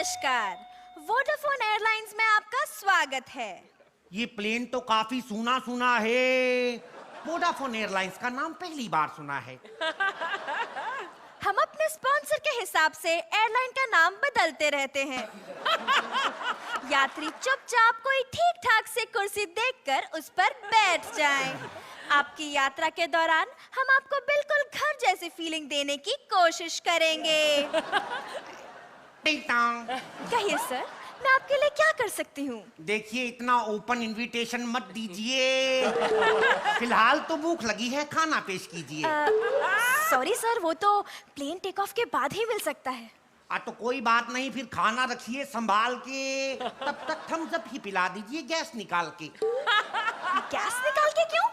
नमस्कार, Vodafone airlines में आपका स्वागत है। ये प्लेन तो काफी सुना सुना है। वोडाफोन एयरलाइंस का नाम पहली बार सुना है। हम अपने स्पॉन्सर के हिसाब से एयरलाइन का नाम बदलते रहते हैं। यात्री चुपचाप कोई ठीक ठाक से कुर्सी देखकर उस पर बैठ जाएं। आपकी यात्रा के दौरान हम आपको बिल्कुल घर जैसी फीलिंग देने की कोशिश करेंगे। कहिए सर, मैं आपके लिए क्या कर सकती हूँ? देखिए, इतना ओपन इनविटेशन मत दीजिए। फिलहाल तो भूख लगी है, खाना पेश कीजिए। सॉरी सर, वो तो प्लेन टेक ऑफ के बाद ही मिल सकता है। तो कोई बात नहीं, फिर खाना रखिए संभाल के। तब तक थम्स अप ही पिला दीजिए गैस निकाल के। गैस निकाल के क्यों?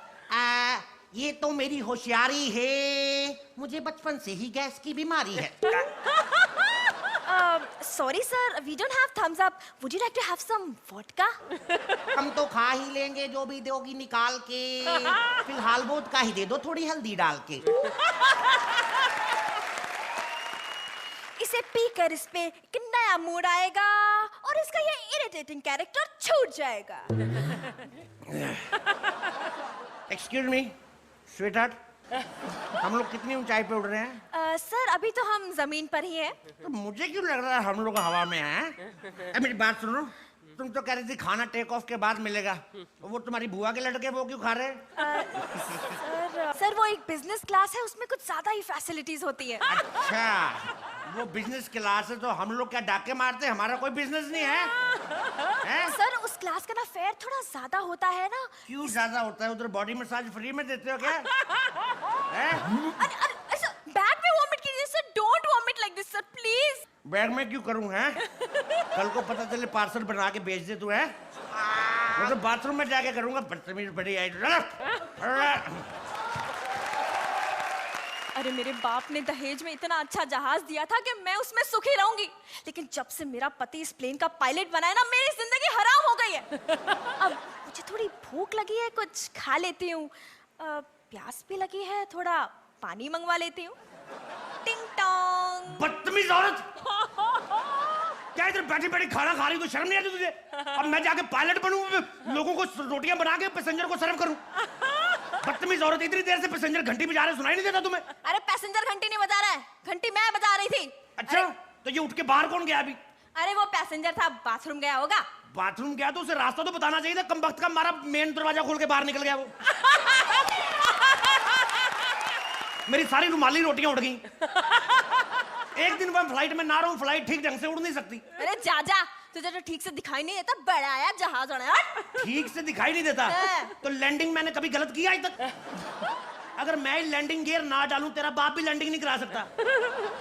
ये तो मेरी होशियारी है। मुझे बचपन से ही गैस की बीमारी है। Sorry sir, we don't have thumbs up. Would you like to have some vodka? हम तो खा ही लेंगे जो भी दोगी निकाल के। फिलहाल वोदका ही दे दो, थोड़ी हल्दी डाल के। इसे पीकर इस पे एक नया मूड आएगा और इसका ये इरिटेटिंग कैरेक्टर छूट जाएगा। एक्सक्यूज मी, स्वीटहार्ट, हम लोग कितनी ऊंचाई पे उड़ रहे हैं? सर, अभी तो हम जमीन पर ही हैं। तो मुझे क्यों लग रहा है हम लोग हवा में हैं? मेरी बात सुनो, तुम तो कह रही थी खाना टेक ऑफ के बाद मिलेगा। वो तुम्हारी बुआ के लड़के वो क्यों खा रहे हैं? सर वो एक बिजनेस क्लास है, उसमें कुछ ज्यादा ही फैसिलिटीज होती है। अच्छा, वो बिजनेस क्लास है तो हम लोग क्या डाके मारते? हमारा कोई बिजनेस नहीं है? सर उस क्लास का ना फेयर थोड़ा ज्यादा होता है ना। क्यों ज्यादा होता है? उधर बॉडी मसाज फ्री में देते हो क्या? बैग में वॉमिट कीजिए sir, don't vomit like this sir, please. Bag में क्यों करूं? हैं? कल को पता चले पार्सल बना के भेज दे तू। है मैं तो बाथरूम में जाके करूंगा। बदतमीज बड़ी आई। अरे मेरे बाप ने दहेज में इतना अच्छा जहाज दिया था कि मैं उसमें सुखी रहूंगी, लेकिन जब से मेरा पति इस प्लेन का पायलट बना है ना, मेरी जिंदगी हराम हो गई है। अब मुझे थोड़ी भूख लगी है, कुछ खा लेती हूँ। प्यास भी लगी है, थोड़ा पानी मंगवा लेती हूँ। टिंग टोंग। बदतमीज औरत, क्या इधर बैठी बैठी खाना खा रही? तो शर्म नहीं आती तुझे? अब मैं जाके पायलट बनूं, लोगों को रोटियां बना के पैसेंजर को सर्व करूं? बदतमीज औरत, इतनी देर से पैसेंजर घंटी बजा रहे, सुनाई नहीं देता तुम्हें? अरे पैसेंजर घंटी नहीं बजा रहा है, घंटी मैं बजा रही थी। अच्छा, तो ये उठ के बाहर कौन गया अभी? अरे वो पैसेंजर था, बाथरूम गया होगा। बाथरूम गया तो उसे रास्ता तो बताना चाहिए था। कम वक्त का मारा मेन दरवाजा खोल के बाहर निकल गया वो। मेरी सारी रुमाली रोटियां उड़ गई। एक दिन मैं फ्लाइट में ना रहूं, फ्लाइट ठीक ढंग से उड़ नहीं सकती। अरे जा, तुझे तो ठीक से दिखाई नहीं देता, बड़ा आया जहाज उड़ा। ठीक से दिखाई नहीं देता? तो लैंडिंग मैंने कभी गलत किया आज तक? अगर मैं लैंडिंग गियर ना डालूं, तेरा बाप भी लैंडिंग नहीं करा सकता।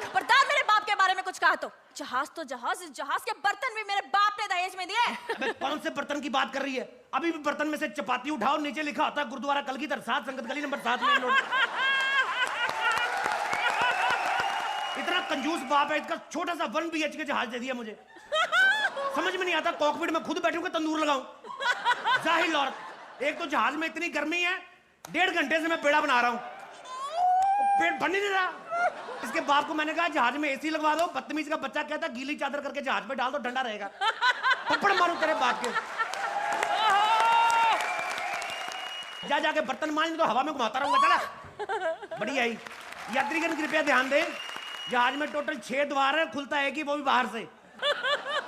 खबरदार मेरे बाप के बारे में कुछ कहा तो। जहाज तो जहाज, इस जहाज के बर्तन भी मेरे बाप ने दहेज में दिए। अबे कौन से बर्तन की बात कर रही है? अभी भी बर्तन में से चपाती उठाओ, नीचे लिखा होता है गुरुद्वारा कलगीधर 7 संगत गली नंबर 7 में। इतना कंजूस बाप है, इसका छोटा सा 1 BHK जहाज दे दिया मुझे। समझ में नहीं आता, कॉकपिट में खुद बैठूंगा तंदूर लगाऊं। जाहिल औरत, एक तो जहाज में इतनी गर्मी है, 1.5 घंटे से मैं पेड़ा बना रहा हूं, पेट भर नहीं रहा। इसके बाप को मैंने कहा जहाज में AC लगवा दो। बदतमीज का बच्चा कहता गीली चादर करके जहाज पे डाल दो, ठंडा रहेगा। पप्पड़ मारूं तेरे बाप के। जाके बर्तन मांज तो हवा में घुमाता रहूंगा। चला बढ़िया ही। यात्रीगण कृपया ध्यान दें, जहाज में टोटल 6 द्वार है, खुलता है कि वो भी बाहर से।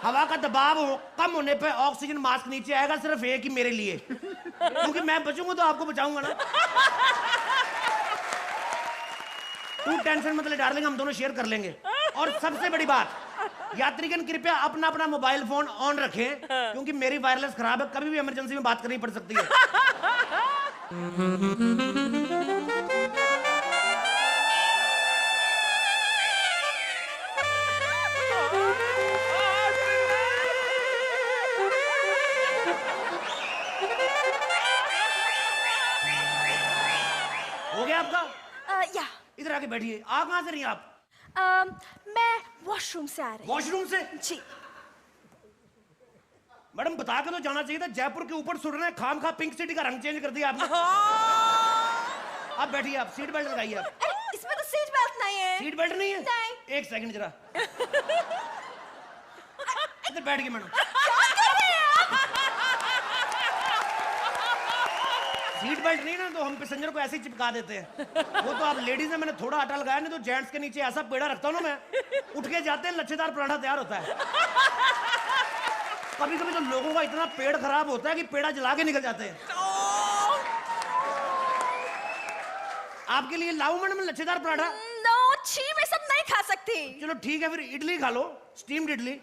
हवा का दबाव कम होने पे ऑक्सीजन मास्क नीचे आएगा, सिर्फ एक ही मेरे लिए, क्योंकि मैं बचूंगा तो आपको बचाऊंगा ना। तू टेंशन मत ले डार्लिंग, हम दोनों शेयर कर लेंगे। और सबसे बड़ी बात, यात्रीगण कृपया अपना अपना मोबाइल फोन ऑन रखें, क्योंकि मेरी वायरलेस खराब है, कभी भी इमरजेंसी में बात करनी पड़ सकती है। हो गया आपका? या इधर आके बैठिए। आप कहाँ से रही हैं आप? मैं वॉशरूम से आ रही हूँ। वॉशरूम से? जी। मैडम बता के तो जाना चाहिए था, जयपुर के ऊपर सुर रहे हैं, खाम खा पिंक सिटी का रंग चेंज कर दिया आपने। आप बैठिए, आप सीट बेल्ट लगाइए। आप इसमें तो सीट बेल्ट नहीं है। सीट बेल्ट नहीं है? नहीं। एक सेकंड जरा। इधर बैठ गए मैडम। सीट बेल्ट नहीं ना तो हम पैसेंजर को ऐसे ही चिपका देते हैं। वो तो आप लेडीज है, मैंने थोड़ा आटा लगाया, नहीं तो जेंट्स के नीचे ऐसा पेड़ा रखता हूँ ना मैं, उठ के जाते हैं लच्छेदार पराठा तैयार होता है। कभी कभी तो लोगों का इतना पेड़ खराब होता है कि पेड़ा जला के निकल जाते हैं। आपके लिए लाऊं मैडम लच्छेदार पराठा? नो छी, मैं सब नहीं खा सकती। चलो ठीक है फिर इडली खा लो, स्टीम्ड इडली,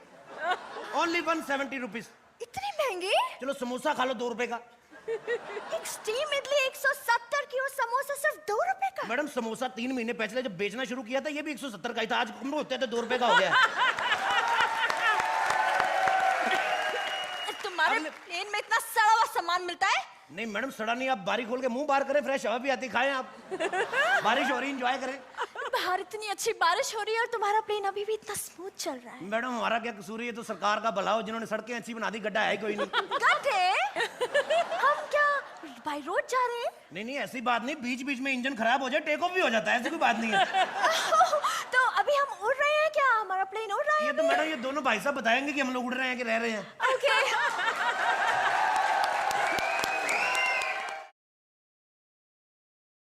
ओनली 170 रुपीज। इतनी महंगी? चलो समोसा खा लो 2 रुपए का। एक स्टीम इडली 170 की और समोसा सिर्फ 2 रुपए का। मैडम समोसा 3 महीने पहले जब बेचना शुरू किया था ये भी 170 का ही था, आज कम होते थे 2 रुपए का हो गया। तुम्हारे प्लेन में इतना सड़ा हुआ सामान मिलता है? नहीं मैडम सड़ा नहीं, आप बारी खोल के मुंह बाहर करें, फ्रेश हवा भी आती, खाएं आप, बारिश हो रही एंजॉय करें। बाहर इतनी अच्छी बारिश हो रही है और तुम्हारा प्लेन अभी भी इतना स्मूथ चल रहा है। मैडम हमारा क्या कसूर है, ये तो सरकार का भला हो, जिन्होंने सड़कें अच्छी बना दी, गड्ढा है ही कोई नहीं। गड्ढे? हम क्या बाय रोड जा रहे हैं? नहीं नहीं ऐसी बात नहीं, बीच बीच में इंजन खराब हो जाए टेक ऑफ भी हो जाता है, ऐसी कोई बात नहीं है। तो अभी हम उड़ रहे हैं क्या? हमारा प्लेन उड़ रहा है? ये तो मैडम ये दोनों भाई साहब बताएंगे कि हम लोग उड़ रहे हैं कि रह रहे हैं। ओके।